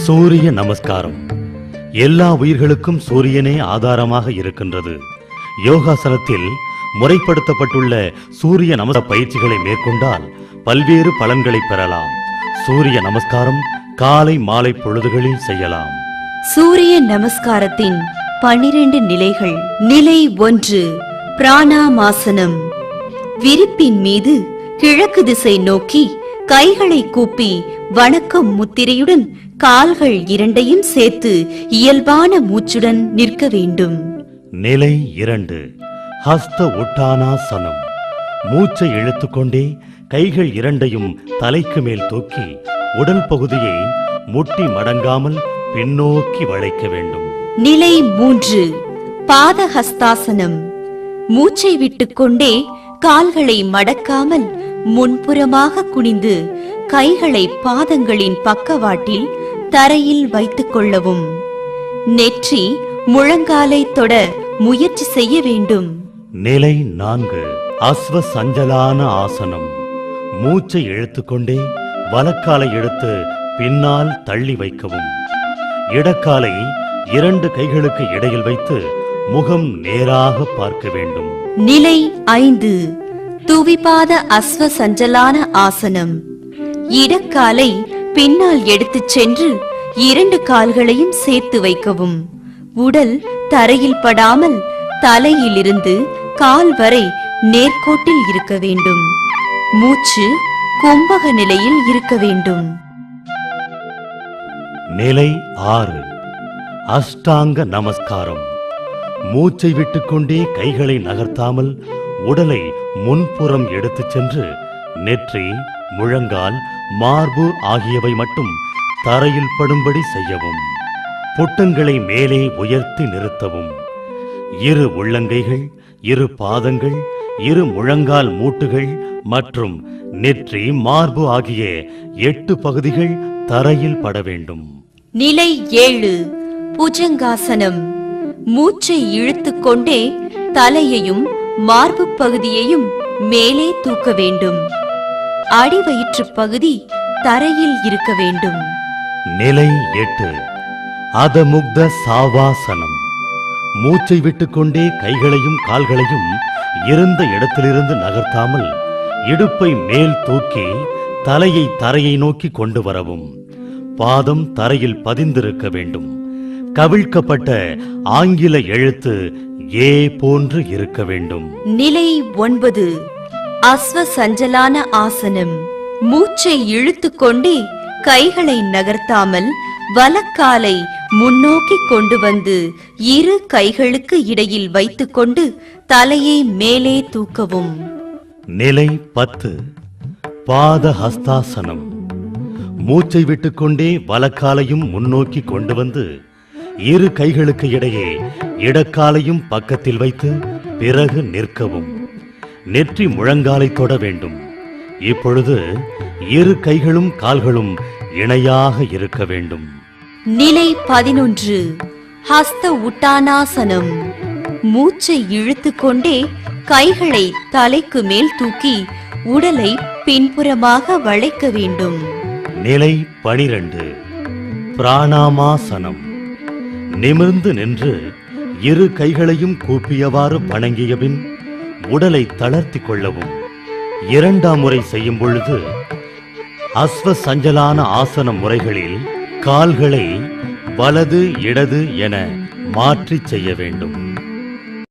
சூரிய நமஸ்காரம். எல்லா உயிர்களுக்கும் சூரியனே ஆதாரமாக இருக்கின்றது. யோகாசனத்தில் முறைப்படுத்தப்பட்டுள்ள சூரிய நமஸ்கார பயிற்சிகளை மேற்கொண்டால் பல்வேறு பலன்களை பெறலாம். சூரிய நமஸ்காரம் காலை மாலை பொழுதுகளில் செய்யலாம். சூரிய நமஸ்காரத்தின் 12 நிலைகள். நிலை 1, பிராணாமாசனம். விரிப்பின் மீது கிழக்கு திசை நோக்கி கைகளை கூப்பி வணக்கம் முத்திரையுடன் கால்கள் இரண்டையும் சேர்த்து இயல்பான மூச்சுடன் நிற்க வேண்டும். நிலை 2, ஹஸ்த உட்டானாசனம். மூச்சை இழுத்துக்கொண்டே கைகள் இரண்டையும் தலைக்கு மேல் தூக்கி உடல் பகுதியை முட்டி மடங்காமல் பின்னோக்கி வளைக்க வேண்டும். நிலை 3, பாதஹஸ்தாசனம். மூச்சை விட்டுக்கொண்டே கால்களை மடக்காமல் முன்புறமாக குனிந்து கைகளை பாதங்களின் பக்கவாட்டில் தரையில் வைத்துக் கொள்ளவும். நெற்றி முழங்காலை தொட முயற்சி செய்ய வேண்டும். நிலை 4, அஸ்வ சஞ்சலான ஆசனம். மூச்சை இழுத்துக்கொண்டே வலக்காலை எடுத்து பின்னால் தள்ளி வைக்கவும். இடக்காலை 2 கைகளுக்கு இடையில் வைத்து முகம் நேராக பார்க்க வேண்டும். நிலை 5, துவிபாத அஸ்வ சஞ்சலான ஆசனம். இடக்காலை பின்னால் எடுத்துச் சென்று 2 கால்களையும் சேர்த்து வைக்கவும். உடல் தரையில் படாமல் தலையிலிருந்து கால் வரை நேர்கோட்டில் இருக்க வேண்டும். மூச்சு கும்பக நிலையில் இருக்க வேண்டும். நிலை 6, அஷ்டாங்க நமஸ்காரம். மூச்சை விட்டுக்கொண்டே கைகளை நகர்த்தாமல் உடலை முன்புறம் எடுத்துச் சென்று நெற்றி, முழங்கால், மார்பு ஆகியவை மட்டும் தரையில் படும்படி செய்யவும். புட்டங்களை மேலே உயர்த்தி நிறுத்தவும். 2 உள்ளங்கைகள், 2 பாதங்கள், 2 முழங்கால் மூட்டுகள் மற்றும் நெற்றி, மார்பு ஆகிய 8 பகுதிகள் தரையில் பட வேண்டும். நிலை 7, புஜங்காசனம். மூச்சை இழுத்துக்கொண்டே தலையையும் மார்பு பகுதியையும் மேலே தூக்க வேண்டும். அடிவயிற்று பகுதி தரையில் இருக்க வேண்டும். நிலை 8, அதமுக்த சாவாசனம். மூச்சை விட்டுக்கொண்டே கைகளையும் கால்களையும் இருந்த இடத்திலிருந்து நகர்த்தாமல் இடுப்பை மேல் தூக்கி தலையை தரையை நோக்கி கொண்டு வரவும். பாதம் தரையில் பதிந்திருக்க வேண்டும். கவிழ்க்கப்பட்ட ஆங்கில எழுத்து ஏ போன்று இருக்க வேண்டும். நிலை 9, அஸ்வ சஞ்சலான ஆசனம். மூச்சை இழுத்துக்கொண்டே கைகளை நகர்த்தாமல் வலக்காலை முன்னோக்கி கொண்டு வந்து 2 கைகளுக்கு இடையில் வைத்துக்கொண்டு தலையை மேலே தூக்கவும். நிலை 10, பாதஹஸ்தாசனம். மூச்சை விட்டுக்கொண்டே வலக்காலையும் முன்னோக்கி கொண்டு வந்து 2 கைகளுக்கு இடையே இடக்காலையும் பக்கத்தில் வைத்து பிறகு நிற்கவும். நெற்றி முழங்காலை தொட வேண்டும். இப்பொழுது 2 கைகளும் கால்களும் இணையாக இருக்க வேண்டும். நிலை 11, ஹஸ்த உட்டானாசனம். மூச்சை இழுத்துக்கொண்டே கைகளை தலைக்கு மேல் தூக்கி உடலை பின்புறமாக வளைக்க வேண்டும். நிலை 12, பிராணாமாசனம். நிமிர்ந்து நின்று 2 கைகளையும் கூப்பியவாறு வணங்கிய பின் உடலை தளர்த்தி கொள்ளவும். 2ஆம் முறை செய்யும் பொழுது அஸ்வ சஞ்சலான ஆசன முறைகளில் கால்களை வலது இடது என மாற்றி செய்ய வேண்டும்.